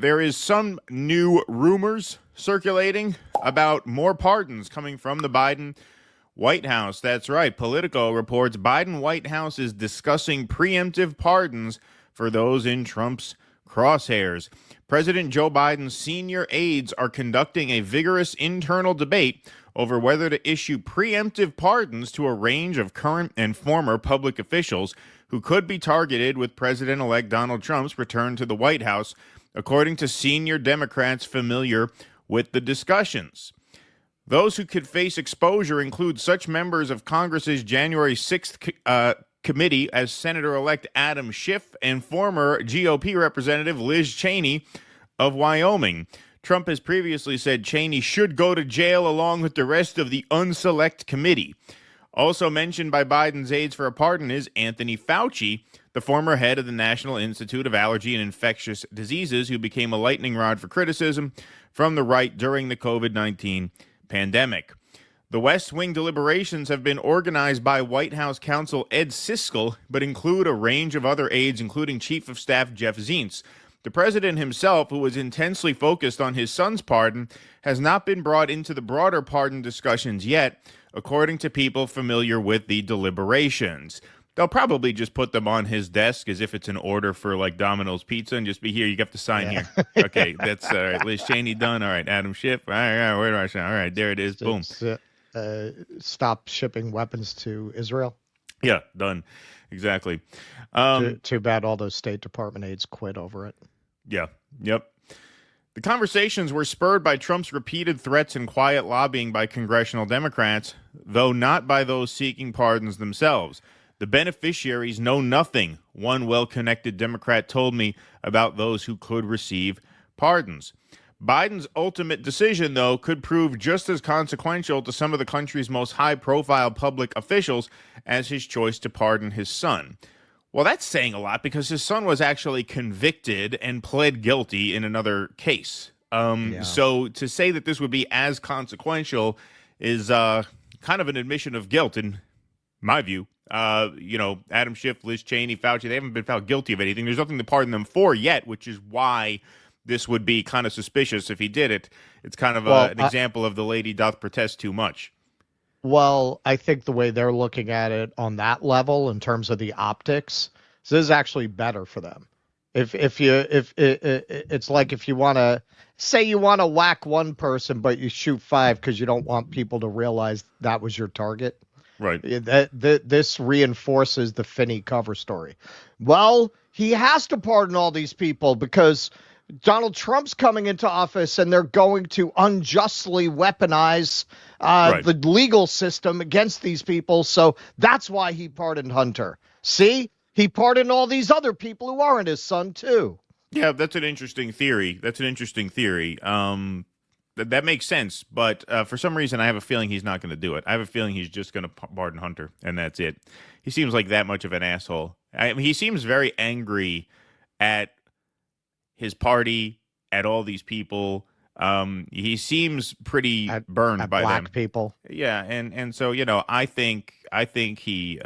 There is some new rumors circulating about more pardons coming from the Biden White House. That's right. Politico reports Biden White House is discussing preemptive pardons for those in Trump's crosshairs. President Joe Biden's senior aides are conducting a vigorous internal debate over whether to issue preemptive pardons to a range of current and former public officials who could be targeted with President-elect Donald Trump's return to the White House, according to senior Democrats familiar with the discussions. Those who could face exposure include such members of Congress's January 6th committee as Senator-elect Adam Schiff and former GOP Representative Liz Cheney of Wyoming. Trump has previously said Cheney should go to jail along with the rest of the unselect committee. Also mentioned by Biden's aides for a pardon is Anthony Fauci, the former head of the National Institute of Allergy and Infectious Diseases, who became a lightning rod for criticism from the right during the COVID-19 pandemic. The West Wing deliberations have been organized by White House counsel Ed Siskel, but include a range of other aides, including Chief of Staff Jeff Zients. The president himself, who was intensely focused on his son's pardon, has not been brought into the broader pardon discussions yet, according to people familiar with the deliberations. They'll probably just put them on his desk as if it's an order for like Domino's Pizza and just be here. You have to sign here. Okay, that's all right. Liz Cheney done. All right, Adam Schiff. All right, where do I sign? All right, there it is. Boom. Stop shipping weapons to Israel. Yeah, done. Exactly. Too bad all those State Department aides quit over it. Yeah. Yep. The conversations were spurred by Trump's repeated threats and quiet lobbying by congressional Democrats, though not by those seeking pardons themselves. The beneficiaries know nothing, one well-connected Democrat told me, about those who could receive pardons. Biden's ultimate decision, though, could prove just as consequential to some of the country's most high-profile public officials as his choice to pardon his son. Well, that's saying a lot because his son was actually convicted and pled guilty in another case. So to say that this would be as consequential is kind of an admission of guilt, in my view. Adam Schiff, Liz Cheney, Fauci, they haven't been found guilty of anything. There's nothing to pardon them for yet, which is why this would be kind of suspicious if he did it. It's kind of an example of the lady doth protest too much. Well, I think the way they're looking at it on that level in terms of the optics, this is actually better for them. If it's like if you want to say you want to whack one person, but you shoot five because you don't want people to realize that was your target. Right. This reinforces the Finney cover story. Well, he has to pardon all these people because Donald Trump's coming into office and they're going to unjustly weaponize the legal system against these people. So that's why he pardoned Hunter. See, he pardoned all these other people who aren't his son, too. Yeah, that's an interesting theory. That makes sense. But for some reason, I have a feeling he's not going to do it. I have a feeling he's just going to pardon Hunter, and that's it. He seems like that much of an asshole. He seems very angry at his party, at all these people. He seems pretty burned by black them. People. Yeah, and so I think he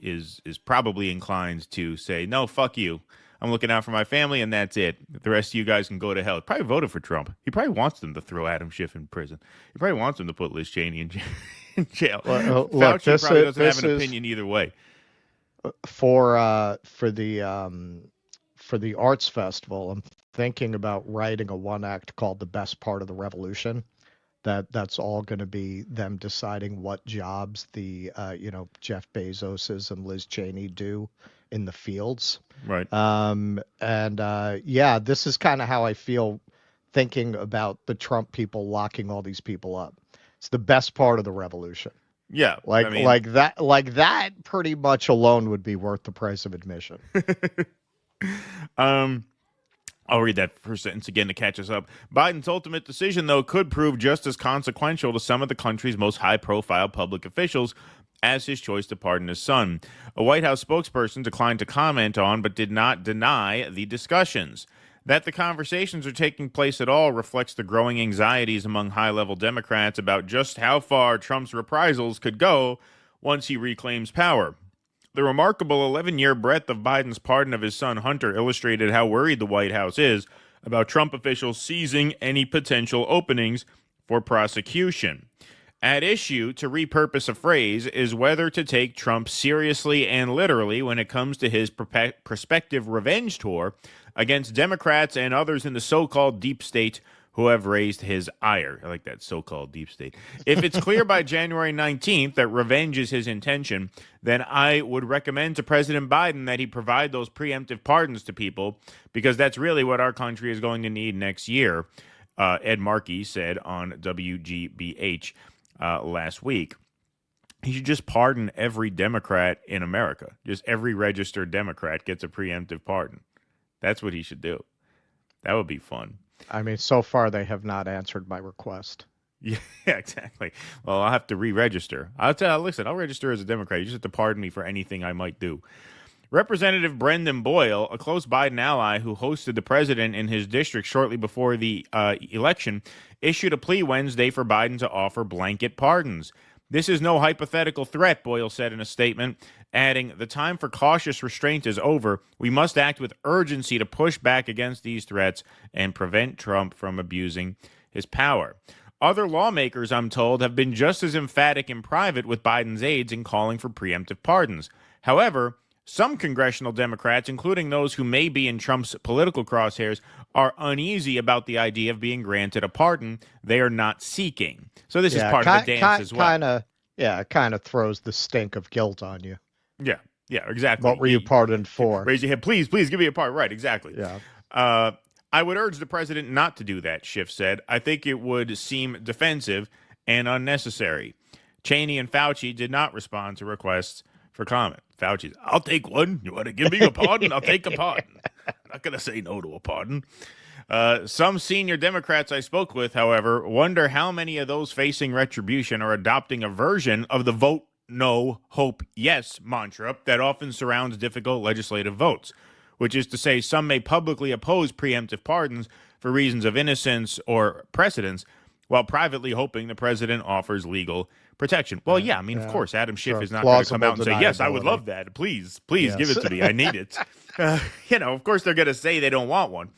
is probably inclined to say, no, fuck you. I'm looking out for my family, and that's it. The rest of you guys can go to hell. He probably voted for Trump. He probably wants them to throw Adam Schiff in prison. He probably wants them to put Liz Cheney in jail. Well, Fauci probably doesn't have an opinion either way. For the arts festival, I'm thinking about writing a one act called The Best Part of the Revolution. That's all going to be them deciding what jobs the Jeff Bezoses and Liz Cheney do in the fields. Right. This is kind of how I feel thinking about the Trump people locking all these people up. It's the best part of the revolution. Yeah. Like that pretty much alone would be worth the price of admission. I'll read that first sentence again to catch us up. Biden's ultimate decision, though, could prove just as consequential to some of the country's most high-profile public officials as his choice to pardon his son. A White House spokesperson declined to comment on, but did not deny the discussions. That the conversations are taking place at all reflects the growing anxieties among high-level Democrats about just how far Trump's reprisals could go once he reclaims power. The remarkable 11-year breadth of Biden's pardon of his son Hunter illustrated how worried the White House is about Trump officials seizing any potential openings for prosecution. At issue, to repurpose a phrase, is whether to take Trump seriously and literally when it comes to his prospective revenge tour against Democrats and others in the so-called deep state who have raised his ire. I like that so-called deep state. If it's clear by January 19th that revenge is his intention, then I would recommend to President Biden that he provide those preemptive pardons to people, because that's really what our country is going to need next year, Ed Markey said on WGBH last week. He should just pardon every Democrat in America. Just every registered Democrat gets a preemptive pardon. That's what he should do. That would be fun. I mean, so far they have not answered my request. Yeah, exactly. Well, I'll have to re-register. Listen, I'll register as a Democrat. You just have to pardon me for anything I might do. Representative Brendan Boyle, a close Biden ally who hosted the president in his district shortly before the election, issued a plea Wednesday for Biden to offer blanket pardons. This is no hypothetical threat, Boyle said in a statement, adding, "The time for cautious restraint is over. We must act with urgency to push back against these threats and prevent Trump from abusing his power." Other lawmakers, I'm told, have been just as emphatic in private with Biden's aides in calling for preemptive pardons. However, some congressional Democrats, including those who may be in Trump's political crosshairs, are uneasy about the idea of being granted a pardon they are not seeking. So this is part of the dance as well. Kind of throws the stink of guilt on you. Yeah, exactly. What were you pardoned for? Raise your hand. Please give me a pardon. Right, exactly. Yeah. I would urge the president not to do that, Schiff said. I think it would seem defensive and unnecessary. Cheney and Fauci did not respond to requests for comment. Fauci's, I'll take one. You want to give me a pardon? I'll take a pardon. I'm not going to say no to a pardon. Some senior Democrats I spoke with, however, wonder how many of those facing retribution are adopting a version of the vote no, hope yes mantra that often surrounds difficult legislative votes, which is to say some may publicly oppose preemptive pardons for reasons of innocence or precedence, while privately hoping the president offers legal protection. Well, yeah, I mean, of course, Adam Schiff is not going to come out and say, yes, I would love that. Please give it to me. I need it. Of course, they're going to say they don't want one.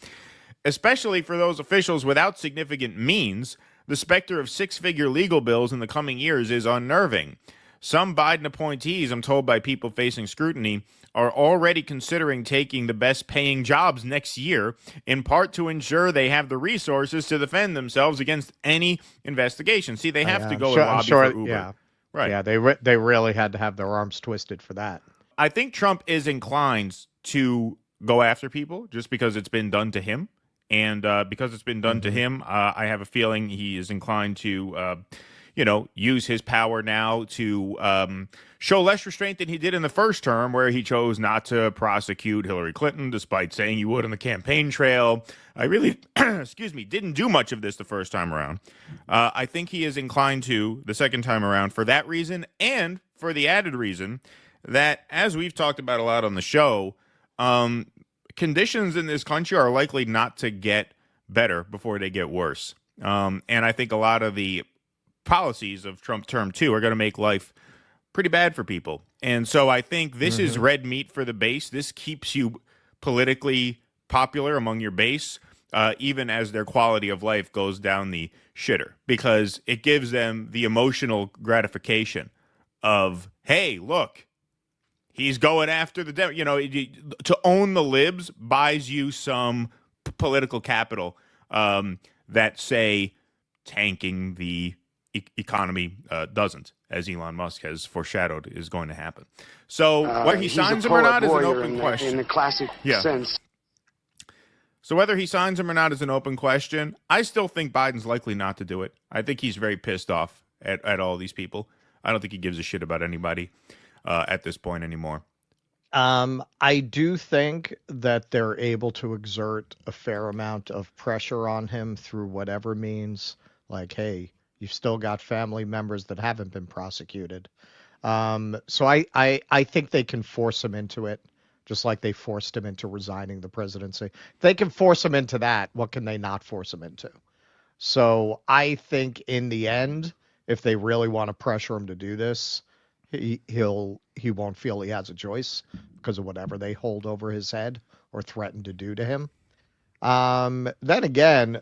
Especially for those officials without significant means, the specter of six-figure legal bills in the coming years is unnerving. Some Biden appointees, I'm told by people facing scrutiny, are already considering taking the best-paying jobs next year, in part to ensure they have the resources to defend themselves against any investigation. See, they have to go and lobby for Uber. Yeah. Right. Yeah, they really had to have their arms twisted for that. I think Trump is inclined to go after people just because it's been done to him. And because it's been done to him, I have a feeling he is inclined to use his power now to show less restraint than he did in the first term, where he chose not to prosecute Hillary Clinton, despite saying he would on the campaign trail. I really, didn't do much of this the first time around. I think he is inclined to the second time around for that reason, and for the added reason that, as we've talked about a lot on the show, conditions in this country are likely not to get better before they get worse. And I think a lot of the policies of Trump term 2 are going to make life pretty bad for people. And so I think this is red meat for the base. This keeps you politically popular among your base, even as their quality of life goes down the shitter, because it gives them the emotional gratification of, hey, look, he's going after the to own the libs buys you some political capital that, say, tanking the economy doesn't, as Elon Musk has foreshadowed is going to happen. So whether he signs him or not is an open question. In the classic sense. So whether he signs him or not is an open question. I still think Biden's likely not to do it. I think he's very pissed off at all these people. I don't think he gives a shit about anybody at this point anymore. I do think that they're able to exert a fair amount of pressure on him through whatever means. Like, hey, you've still got family members that haven't been prosecuted. So I think they can force him into it, just like they forced him into resigning the presidency. If they can force him into that, what can they not force him into? So I think in the end, if they really want to pressure him to do this, he won't feel he has a choice because of whatever they hold over his head or threaten to do to him. Then again,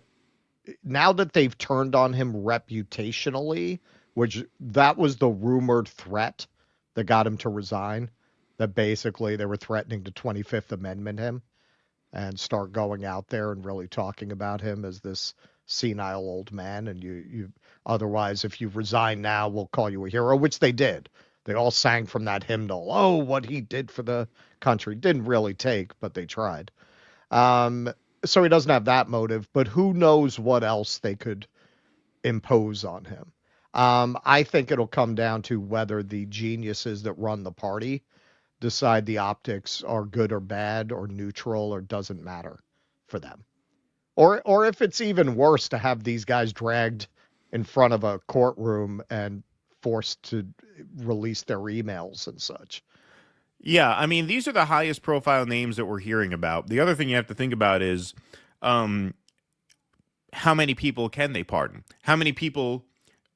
now that they've turned on him reputationally, which that was the rumored threat that got him to resign, that basically they were threatening to 25th Amendment him and start going out there and really talking about him as this senile old man. And you otherwise, if you resign now, we'll call you a hero, which they did. They all sang from that hymnal. Oh, what he did for the country. Didn't really take, but they tried. So he doesn't have that motive, but who knows what else they could impose on him. I think it'll come down to whether the geniuses that run the party decide the optics are good or bad or neutral or doesn't matter for them. Or if it's even worse to have these guys dragged in front of a courtroom and forced to release their emails and such. Yeah, I mean, these are the highest profile names that we're hearing about. The other thing you have to think about is how many people can they pardon? How many people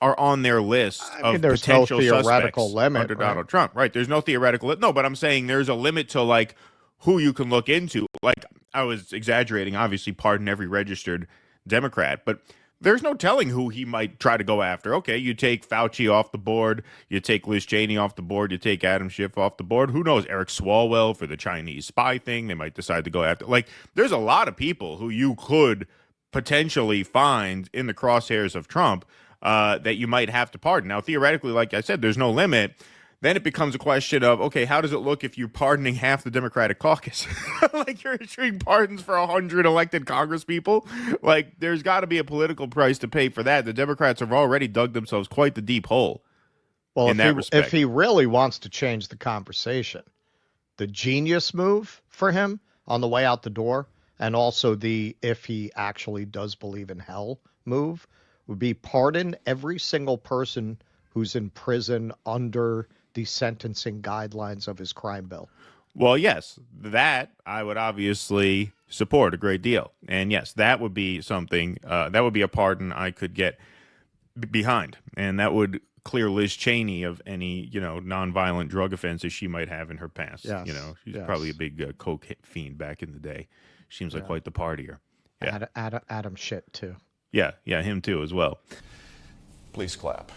are on their list of There's potential no theoretical suspects limit under right? Donald Trump? Right. There's no theoretical limit. No, but I'm saying there's a limit to like who you can look into. Like I was exaggerating, obviously pardon every registered Democrat, but there's no telling who he might try to go after. Okay, you take Fauci off the board, you take Liz Cheney off the board, you take Adam Schiff off the board. Who knows? Eric Swalwell for the Chinese spy thing. They might decide to go after. Like, there's a lot of people who you could potentially find in the crosshairs of Trump that you might have to pardon. Now, theoretically, like I said, there's no limit. Then it becomes a question of, okay, how does it look if you're pardoning half the Democratic caucus? Like you're issuing pardons for 100 elected Congress people? Like there's got to be a political price to pay for that. The Democrats have already dug themselves quite the deep hole in that respect. If he really wants to change the conversation, the genius move for him on the way out the door, and also the if he actually does believe in hell move, would be pardon every single person who's in prison under the sentencing guidelines of his crime bill. Well, yes, that I would obviously support a great deal. And yes, that would be something, that would be a pardon I could get behind. And that would clear Liz Cheney of any, nonviolent drug offenses she might have in her past. Yes, She's probably a big coke fiend back in the day. Seems like quite the partier. Yeah. Adam shit, too. Yeah, him too as well. Please clap.